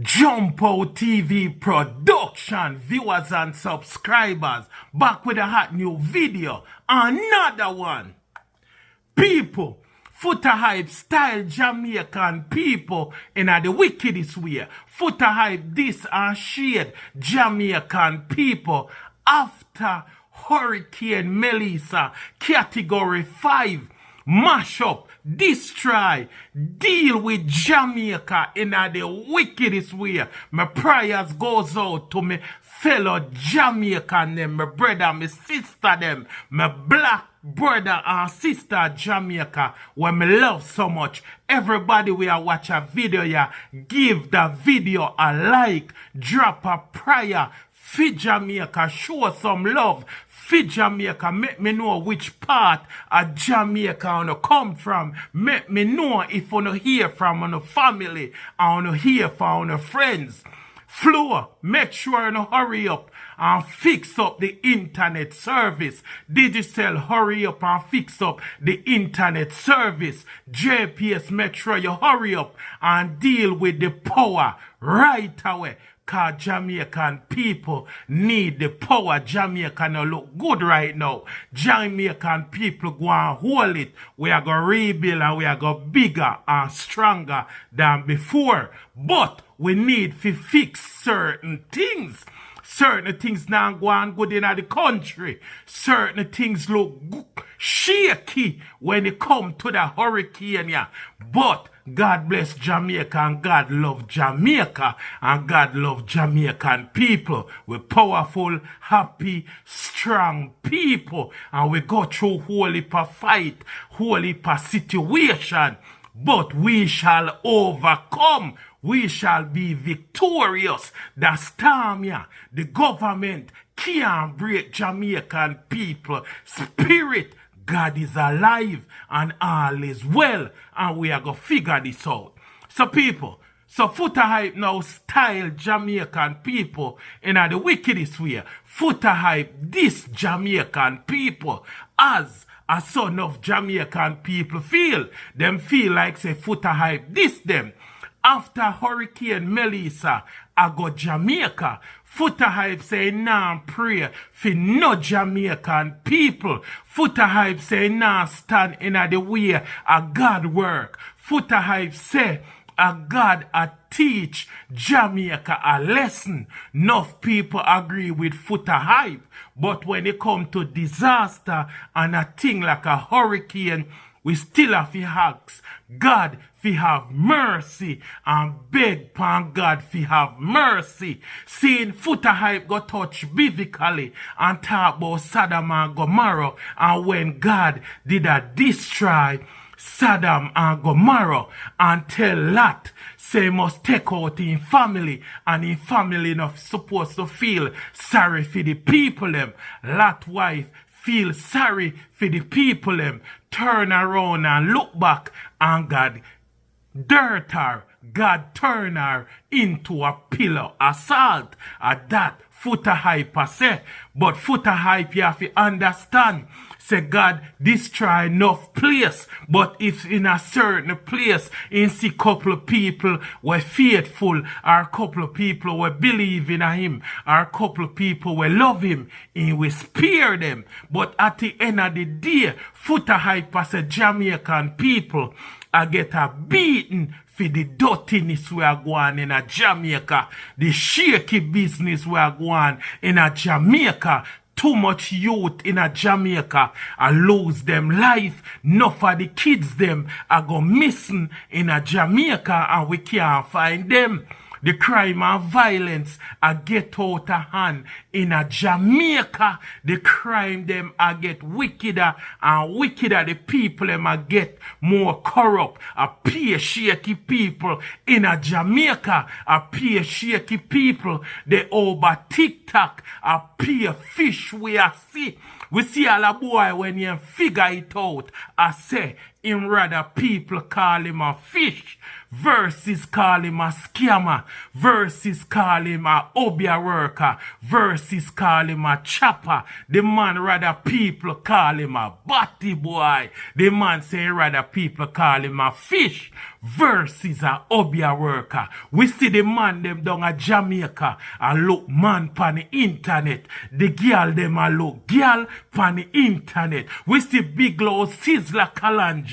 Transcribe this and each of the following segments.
Jump Out TV production, viewers and subscribers, back with a hot new video, another one. People, Foota hype style Jamaican people in the wickedest way. Foota hype this and shade Jamaican people after Hurricane Melissa category 5 mash up, destroy, deal with Jamaica in the wickedest way. My prayers goes out to me fellow Jamaican them, my brother, my sister them, my black brother and sister Jamaica, when me love so much. Everybody we are watch a video, yeah, give the video a like, drop a prayer for Jamaica, show some love for Jamaica, make me know which part of Jamaica you come from. Make me know if you hear from your family and you hear from your friends. Floor, make sure you hurry up and fix up the internet service. DANCEHALL, hurry up and fix up the internet service. JPS, make sure you hurry up and deal with the power right away. Cause Jamaican people need the power. Jamaica no look good right now. Jamaican people go and hold it. We are going to rebuild and we are going to bigger and stronger than before. But we need to fix certain things. Certain things now go on good in the country. Certain things look shaky when it come to the hurricane. Yeah. But God bless Jamaica and God love Jamaica and God love Jamaican people. We're powerful, happy, strong people. And we go through whole heap of fight, whole heap of situation. But we shall overcome. We shall be victorious. The storm, yeah, the government can't break Jamaican people spirit. God is alive and all is well, and we are going to figure this out. So people, so Foota hype now style Jamaican people in the wickedest way. Foota hype this Jamaican people as a son of Jamaican people feel. Them feel like say Foota hype this them. After Hurricane Melissa, I go Jamaica. Foota hype say nah pray for no Jamaican people. Foota hype say nah stand in the way a God work. Foota hype say a God a teach Jamaica a lesson. Enough people agree with Foota hype. But when it come to disaster and a thing like a hurricane, we still have to ask God fi have mercy and beg upon God fi have mercy. Seeing Foota hype go touch biblically and talk about Sodom and Gomorrah, and when God did a destroy Sodom and Gomorrah and tell Lot say he must take out in family, and in family not supposed to feel sorry for the people them. Lot wife feel sorry for the people them, turn around and look back, and God dirt her. God turn her into a pillar of salt. At that Foota hype say. But Foota hype you have to understand. Say God destroy enough place. But if in a certain place in see couple of people were faithful, or a couple of people were believe in him, or a couple of people were love him, he will spare them. But at the end of the day, Foota hype say Jamaican people I get a beaten for the dirtiness we are going in a Jamaica, the shaky business we are going in a Jamaica. Too much youth in a Jamaica I lose them life. Enough of the kids them are go missing in a Jamaica and we can't find them. The crime and violence I get out of hand in a Jamaica. The crime them I get wickeder and wickeder. The people them I get more corrupt. I pay shaky people in a Jamaica. I pay shaky people. They over TikTok. I pay fish we I see. We see all a boy when you figure it out, I say, him rather people call him a fish versus call him a scammer versus call him a obia worker versus call him a chopper. The man rather people call him a batty boy. The man say rather people call him a fish versus a obia worker. We see the man them down a Jamaica a look man pan the internet. The girl them a look girl pan the internet. We see big low Sizzler Kalanji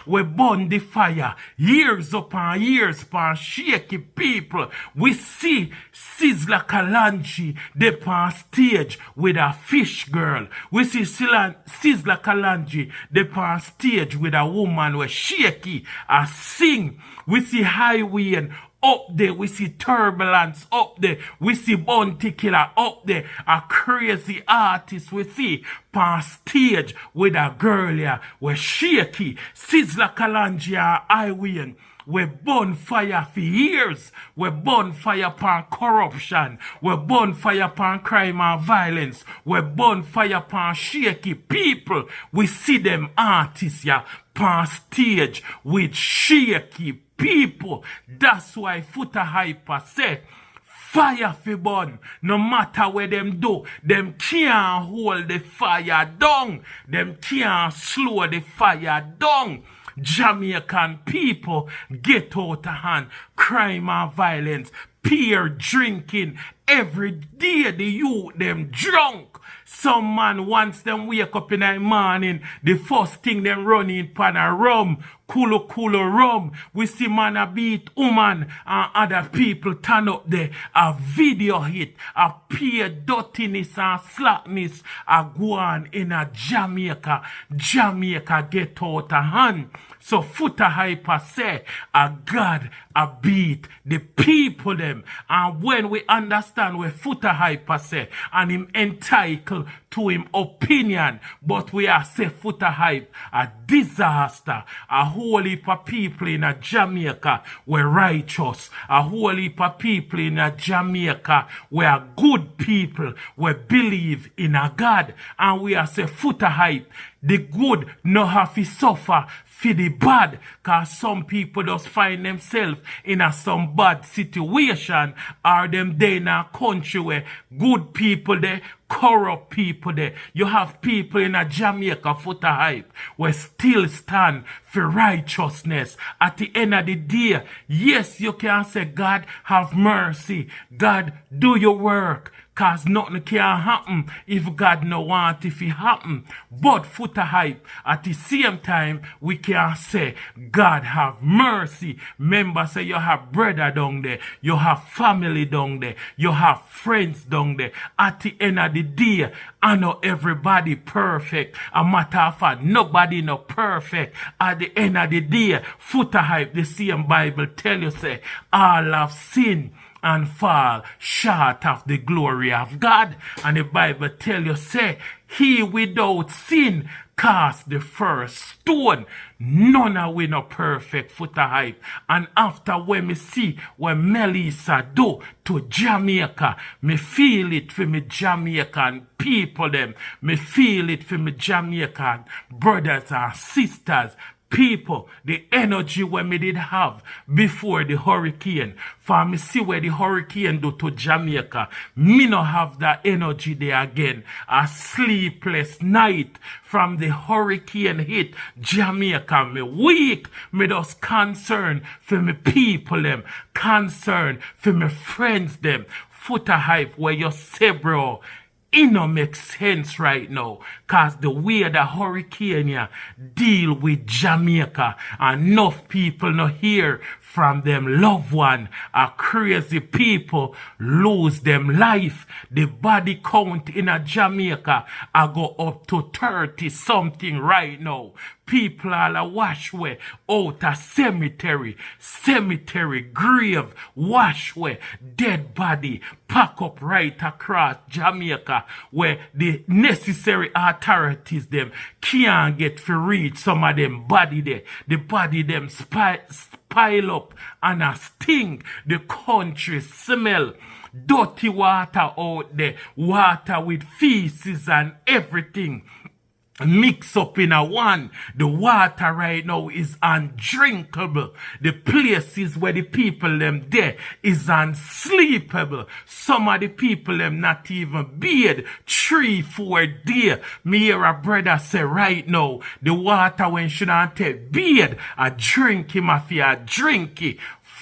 we burn the fire years upon years upon shaky people. We see Sizzler Kalanji they pan stage with a fish girl. We see Sizzler Kalanji they pan stage with a woman with shaky a sing. We see highway and up there, we see turbulence up there, we see Bounty Killer up there, a crazy artist we see on stage with a girl here, we shaky, Sizzler Kalanji and highway. We burn fire for years. We burn fire upon corruption. We burn fire upon crime and violence. We burn fire upon shaky people. We see them artists here on stage with shaky people. That's why Foota Hyper say, fire fi burn. No matter what them do, them can't hold the fire down. Them can't slow the fire down. Jamaican people get out of hand. Crime and violence, beer drinking. Every day the youth them drunk. Some man once them wake up in the morning, the first thing them running pan a rum, kulu rum. We see man a beat woman and other people turn up there. A video hit, a pure dirtiness and slackness a go on in a Jamaica. Jamaica get out of hand. So Foota Hyper say, a God a beat the people them. And when we understand what Foota Hyper say, and him entitled to him opinion, but we are say Foota Hype a disaster. A whole heap of people in a Jamaica were righteous. A whole heap of people in a Jamaica were good people. We believe in a God. And we are say Foota Hype, the good no have to suffer for the bad, cause some people just find themselves in a some bad situation, or them they in a country where good people there, corrupt people there. You have people in a Jamaica Foota Hype where still stand for righteousness. At the end of the day, yes, you can say, God have mercy, God do your work. Cause nothing can happen if God no want it to happen. But Foota Hype, at the same time, we can say, God have mercy. Remember, say you have brother down there, you have family down there, you have friends down there. At the end of the day, I know everybody perfect. A matter of fact, nobody no perfect. At the end of the day, Foota Hype, the same Bible tell you, say, all have sinned and fall short of the glory of God. And the Bible tell you, say, he without sin cast the first stone. None of we no perfect, Foota Hype. And after when me see what Melissa do to Jamaica, me feel it for me Jamaican people them. Me feel it for me Jamaican brothers and sisters. People, the energy when me did have before the hurricane. For me see where the hurricane do to Jamaica. Me no have that energy there again. A sleepless night from the hurricane hit Jamaica. Me weak. Me just concerned for me people them. Concerned for me friends them. Foota Hype where you say bro, it no make sense right now, cause the way the hurricane deal with Jamaica, enough people no hear from them loved one. A crazy people lose them life. The body count in a Jamaica I go up to 30 something right now. People all a wash way out a cemetery, grave, wash way, dead body, pack up right across Jamaica where the necessary authorities them can't get to reach some of them body there. The body them spot pile up and a stink. The country smell. Dirty water out there. Water with feces and everything. Mix up in a one. The water right now is undrinkable. The places where the people them there is unsleepable. Some of the people them not even bathe 3-4 days. Me hear a brother say right now, the water when shouldn't take bathe, a drink him if you a drink it.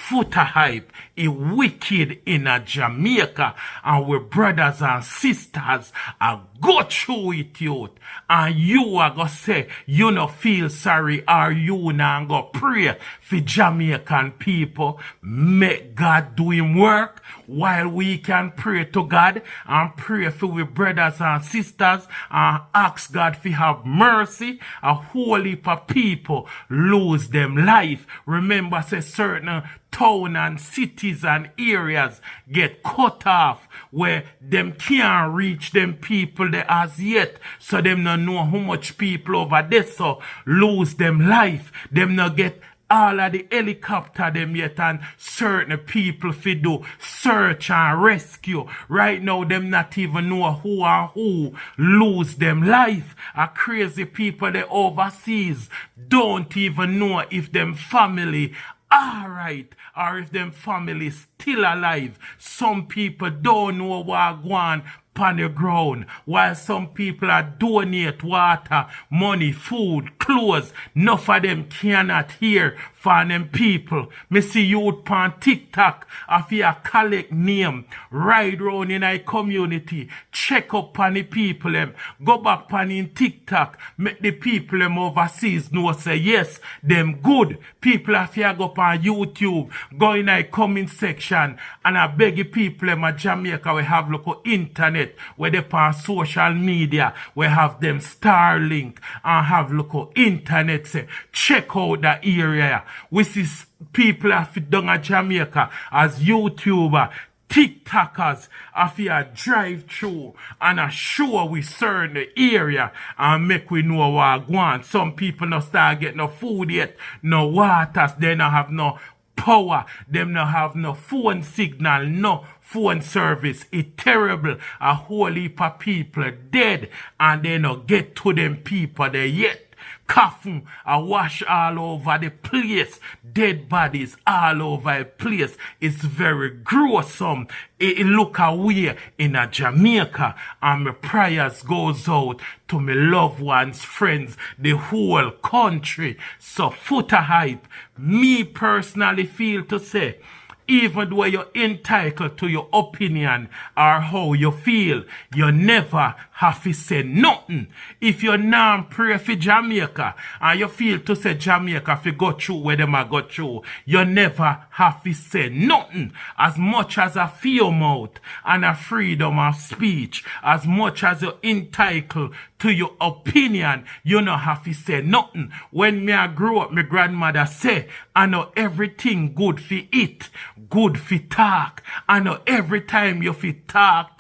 Foota hype is wicked in a Jamaica, and we brothers and sisters are go through it, youth. And you are gonna say you no feel sorry, or you not go pray for Jamaican people. Make God do him work while we can pray to God and pray for we brothers and sisters and ask God to have mercy. A whole heap of people lose them life. Remember, say certain town and cities and areas get cut off where them can't reach them people there as yet, so them not know how much people over there so lose them life. Them not get all of the helicopter them yet, and certain people fi do search and rescue. Right now them not even know who and who lose them life. A crazy people they overseas don't even know if them family alright, or if them family still alive. Some people don't know what go on on the ground, while some people are donate water, money, food, clothes. Enough of them cannot hear for them people. Me see youth on TikTok, if you collect name, ride round in a community, check up on the people them, go back on in TikTok, make the people them overseas know say yes, them good. People if you go up on YouTube, go in a comment section, and I beg the people them at Jamaica we have local internet, where they on social media, we have them Starlink and have local internet. Say, check out the area. We see people have done at Jamaica as YouTuber, TikTokers, if you drive through and a show we certain the area and make we know what go on. Some people not start getting no food yet, no waters, they not have no power, them not have no phone signal, no phone service. It's terrible. A whole heap of people dead and they not get to them people there yet. Coffin, a wash all over the place. Dead bodies all over the place. It's very gruesome. It look away in a Jamaica, and my prayers goes out to my loved ones, friends, the whole country. So Foota hype, me personally feel to say, even though you're entitled to your opinion or how you feel, you never have to say nothing. If you're not pray for Jamaica and you feel to say Jamaica if you go through where them are go through, you never have to say nothing. As much as a fear mouth and a freedom of speech, as much as you're entitled to your opinion, you don't have to say nothing. When me I grew up, my grandmother say, I know everything good for it, good for talk. I know every time you fi talk.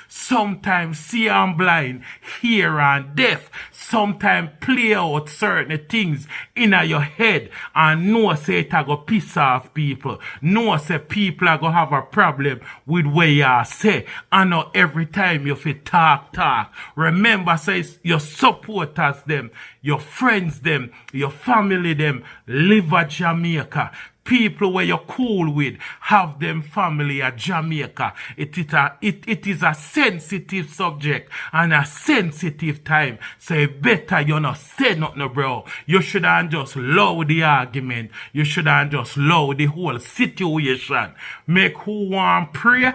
Sometimes see and blind, hear and deaf. Sometimes play out certain things in your head and know say it a go piss off people. Know say people are gonna have a problem with what you say. I know every time you fi talk. Remember say your supporters them, your friends them, your family them live at Jamaica. People where you're cool with have them family at Jamaica. It is a sensitive subject and a sensitive time. So better you not say nothing, bro. You shouldn't just love the argument. You shouldn't just love the whole situation. Make who want pray.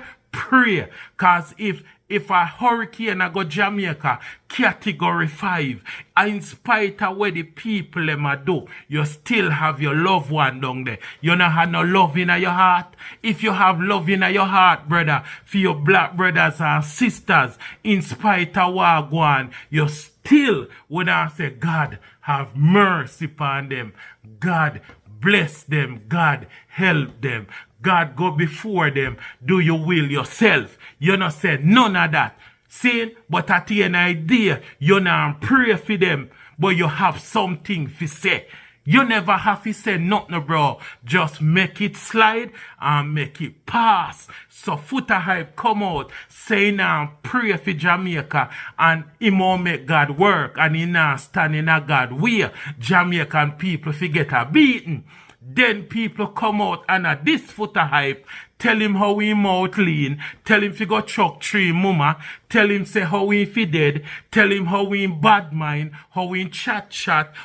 Cause if a hurricane I go Jamaica, category 5, in spite of what the people them a do, you still have your loved one down there. You not have no love in your heart. If you have love in your heart, brother, for your black brothers and sisters, in spite of what go on, you still would have say, God, have mercy upon them. God, bless them. God, help them. God, go before them. Do your will yourself. You not say none of that. See, but at the end idea, you not pray for them, but you have something to say. You never have to say nothing, bro. Just make it slide and make it pass. So Foota Hype come out saying pray for Jamaica and he won't make God work and he not stand in a God way. Jamaican people forget a beating. Then people come out and this Foota Hype tell him how he mouth lean, tell him fi go chuck tree mama, tell him say how he fi dead, tell him how he bad mind, how he chat,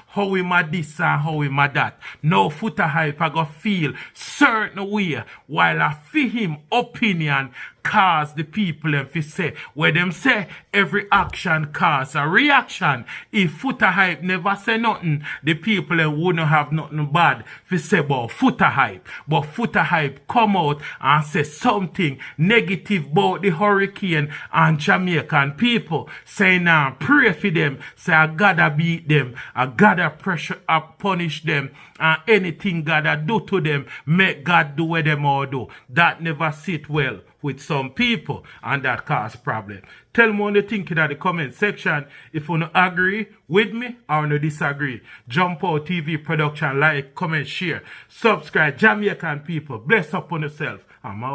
how he ma this and how he ma that. Now Foota Hype I go feel certain way while I feel him opinion cause the people them fi say, where them say every action cause a reaction. If Foota Hype never say nothing, the people them wouldn't have nothing bad fi say about Foota Hype. But Foota Hype come out and say something negative about the hurricane and Jamaican people, saying pray for them, say I gotta beat them, I gotta pressure up punish them, and anything gotta do to them, make God do what them all do. That never sit well with some people and that cause problem. Tell me what you think in the comment section. If you don't agree with me or no disagree. Jump Out TV production, like, comment, share, subscribe. Jamaican people, bless upon yourself. I'm out.